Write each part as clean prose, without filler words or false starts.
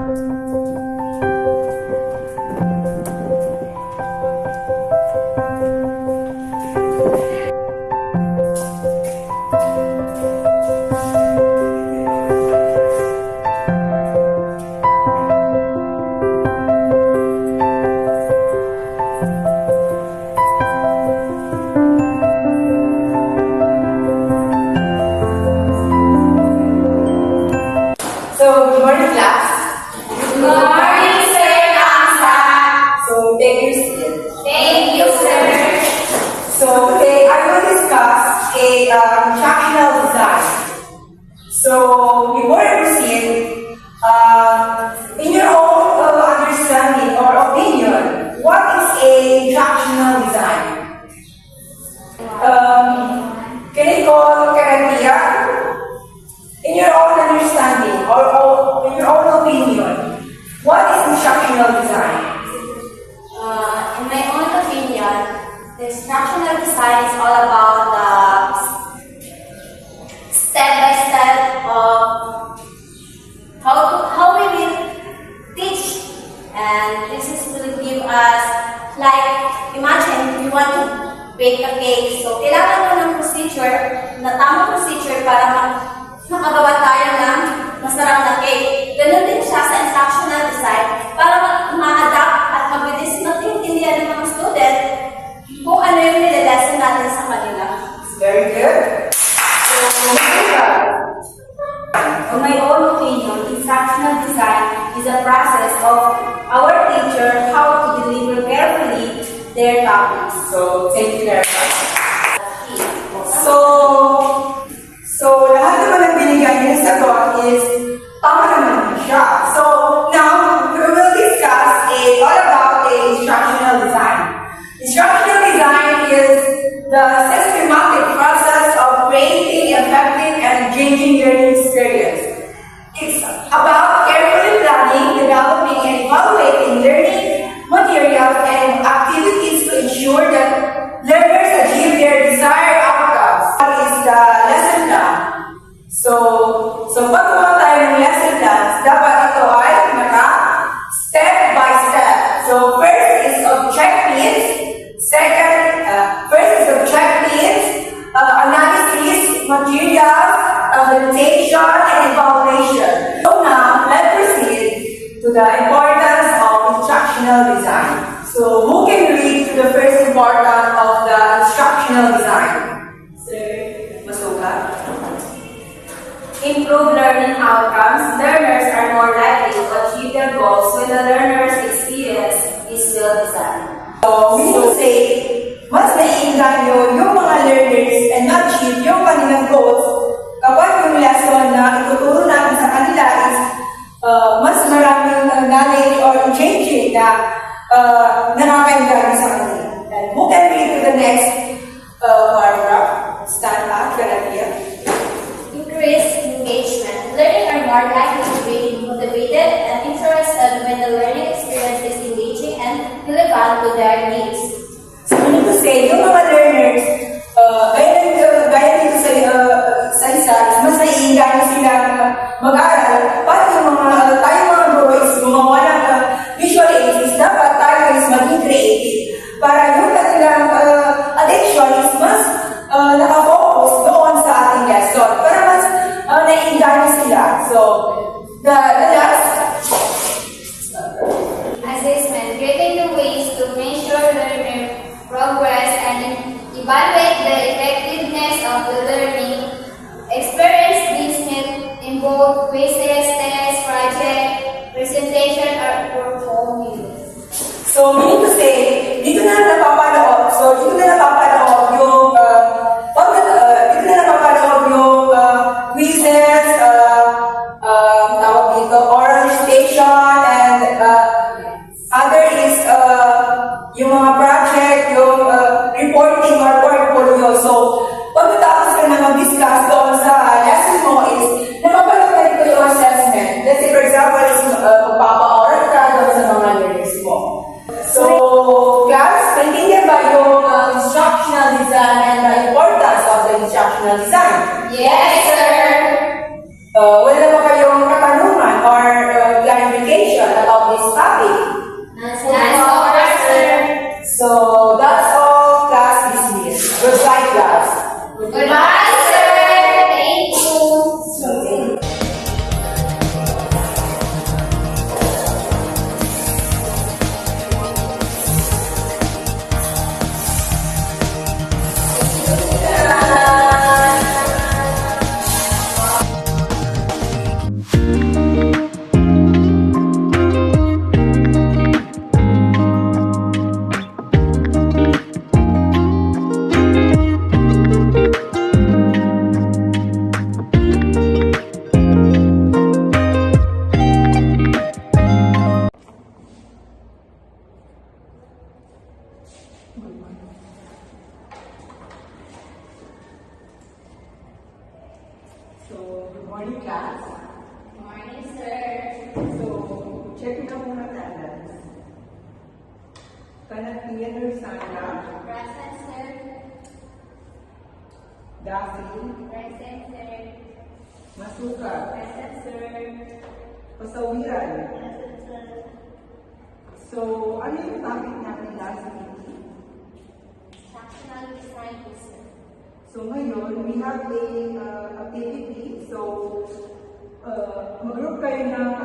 Good morning, class. Good morning, Sir Kamsa. So, take your seat. Thank you, sir. So, today I will discuss a instructional design. So, before I proceed, in your own understanding or opinion, what is a instructional design? Can you call Karatia? In your own understanding or in your own opinion, what is instructional design? In my own opinion, the instructional design is all about the step-by-step of how we will teach. And this is will give us, like, imagine you want to bake a cake. So, kailangan mo ng procedure, na tamang procedure para makagawa tayo ng masarap na cake. Ganun din siya sa instructional design para ma-adapt at mabilis maintindihan ng mga student kung ano yung nililesson natin sa kanila. Very good. So, In my own opinion, instructional design is a process of our teacher how to deliver carefully their topics. So, thank you very much. So, lahat naman ng binigay niyo sa sagot is tama naman siya. So, now, we will discuss all about the instructional design. Instructional design is the systematic process of creating effective and engaging learning experience. It's about carefully planning, developing, and evaluating learning materials and activities to ensure that learners achieve their desired outcomes. What is the lesson plan? So pag gumawa tayo ng lesson plans, dapat ito ay step by step. So first is object needs. Second, first is object needs, analysis, materials, adaptation, and evaluation. So now, let's proceed to the importance of instructional design. So who can read to the first importance of the instructional design? Sir Masuka. Improve learning outcomes. Learners are more likely to achieve their goals when the learner's experience is well designed. So, we will say, mas naiinganyo yung mga learners and achieve yung kanilang goals kapag yung lesson na ituturo natin sa kanila is mas maraming knowledge or changing na nakakainganyo sa kanila. And who can read to the next paragraph? Stand up, Galatia. Increase engagement. Learning are more likely to be motivated and interested when the learning experience is engaging and relevant to their needs. So, meaning to say, yung mga learners, gaya dito sa isa, mas naiinganyo sila mag-aaral. Pati yung tayo mga boys, gumawa ng visual aids, dapat tayo is maging creative. Para yung kanilang attention is mas nakafocus doon sa ating lesson. Para mas naiinganyo sila. So, the last Assessment. Creating the ways to measure learner progress and evaluate the effectiveness of the learning experience. These may involve quizzes, tests, project, presentation, or portfolio. So, meaning to say, dito na napapanood yung quizzes, tawag dito, oral station, and other is yung mga project, yung reporting or portfolio. So, pagkatapos ka na mag-discuss doon sa lesson mo is, napapanood na dito yung assessment. Let's say, for example, is magpapa-oral ka doon sa mga learners mo. So, class, maintindihan check na muna attendance. Kanapian Rosana, Present, sir. Daphne, Present, sir. Masuka, Present, sir. Pasawiran. Present, sir. So, ano yung topic natin last week? Instructional design po, sir. So ngayon, we have a activity. So, mag-group kayo ng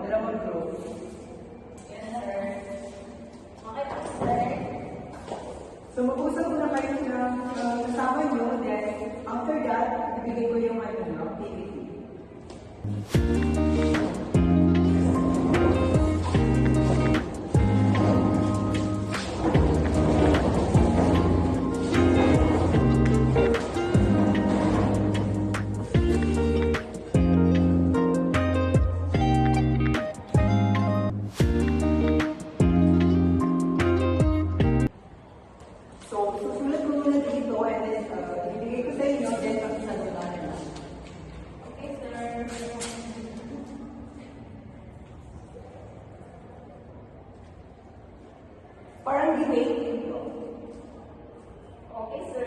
dalawang group. Yes, sir. Okay po, sir. So mag-usap muna kayo ng kasama nyo. Then, after that, ibigay ko yung activity. So, susulat ko muna dito and then ibigay ko sa inyo, then pag-salutan na lang. Okay, sir. Parang debate dito. Okay, sir.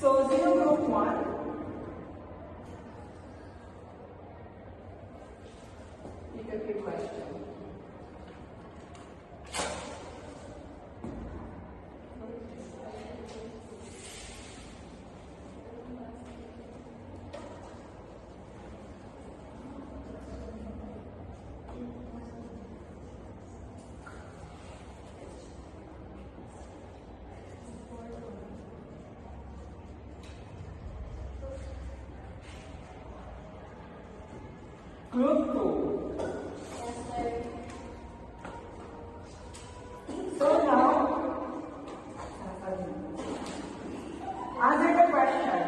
So, sino group 1? You can pick question. Group 2. Yes, sir. So now, answer the question.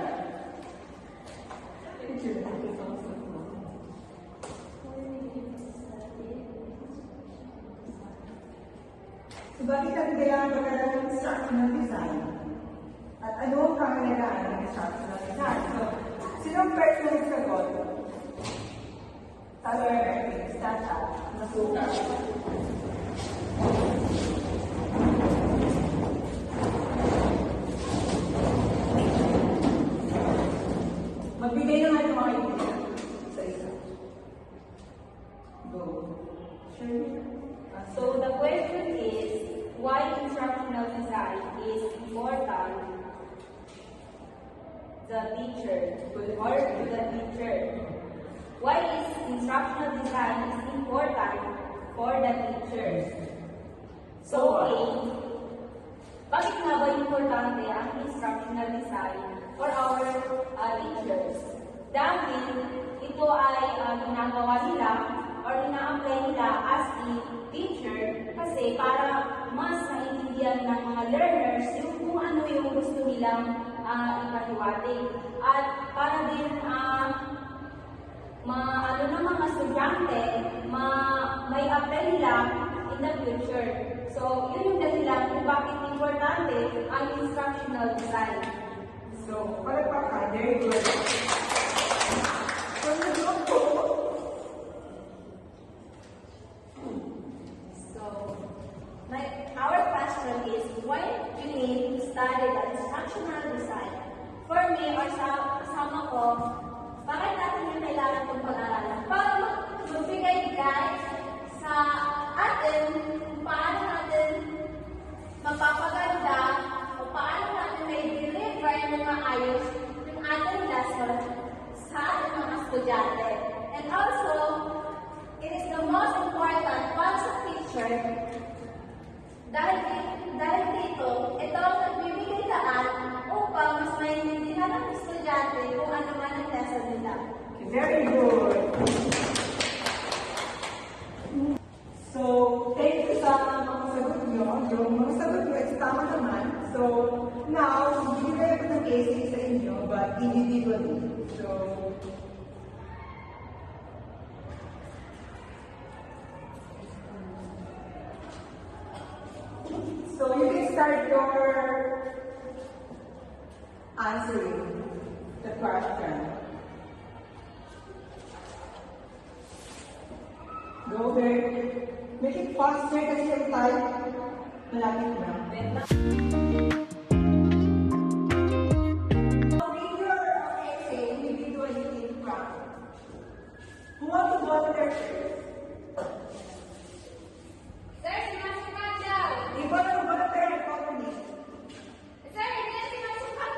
So bakit natin kailangan magkaroon ng instructional design? At ano ang kahalagaan ng instructional design? So, sinong first na nagsagot? Sir, Tata, Masuka. Magbigay na nga ng mga idea sa isa. Go. Sure. So the question is, why instructional design is important the teacher or to the teacher? Why is instructional design is important for the teachers? So A, bakit nga ba importante ang instructional design for our teachers? Dahil ito ay ginagawa nila or ina-apply nila as a teacher kasi para mas naiintindihan ng mga learners yung kung ano yung gusto nilang ipaliwanag. At para din ano ng mga estudyante, may apply nila in the future. So, yun yung dahilan kung bakit importante ang instructional design. So, palagpakan, very good. So, nag-group po. So, our question is, why do you need to study the instructional design? For me, or sa kasama ko, bakit natin yung kailangan itong pag-aralan? Para magbigay guide sa atin kung paano natin mapapaganda o paano natin may deliver ng maayos yung ating lesson sa ating mga estudyante. And also, it is the most important para sa teacher dahil dito, ito ang nagbibigay daan upang mas maintindihan ng estudyante natin kung ano man ang lesson nila. Okay, very good. So, thank you sa mga sagot nyo. Yung mga sagot nyo is tama naman. So, now, bibigay ko ng cases sa inyo, but individually. So you can start your answering the question. Go there. Make it faster kasi yung type. Malapit na. So read your essay individually in front. Who wants to volunteer first? Sir, si Master Kajaw! Iba na volunteer and follow me. Sir, hindi si Master Kajaw!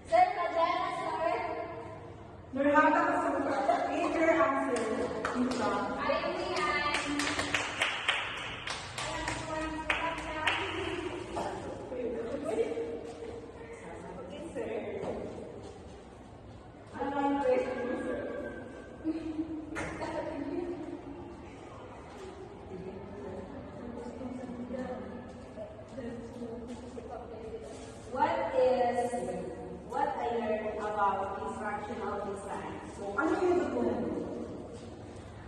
Sir, Kajaw, sir! Nurhata ka sa mukha. Read your answer in front. Ayaw niyan! Ano ang question mo, sir? What I learned about instructional design? So, ano yung natutunan mo?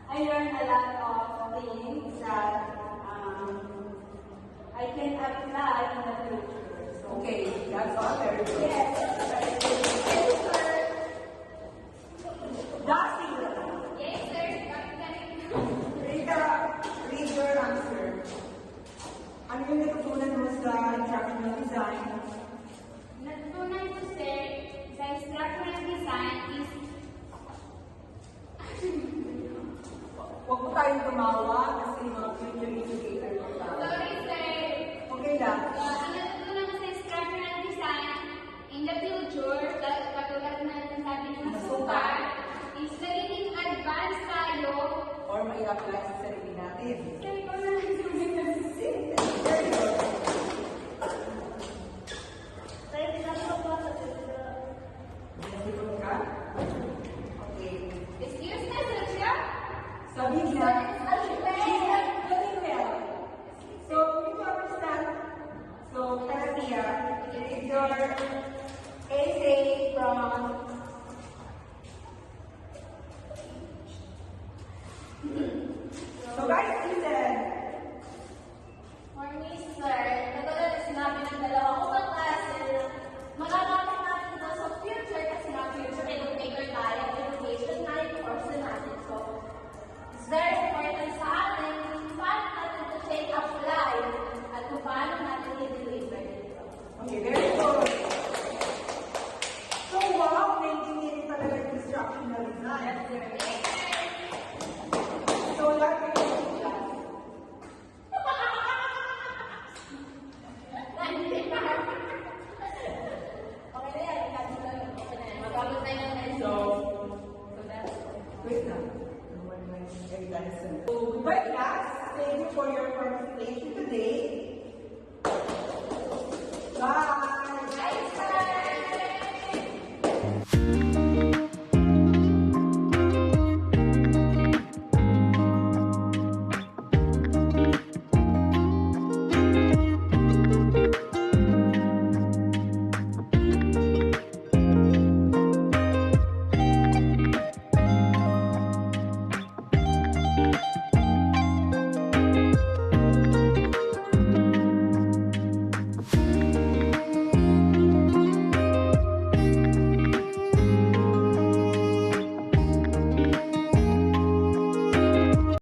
I learned a lot of things that I can apply in the future. So, Okay, that's all. Very good. yes, Darcy, Yes, sir. read your answer. Ano yung natutunan mo sa instructional design? Natutunan ko, sir, sa instructional design is Huwag po tayong tumawa.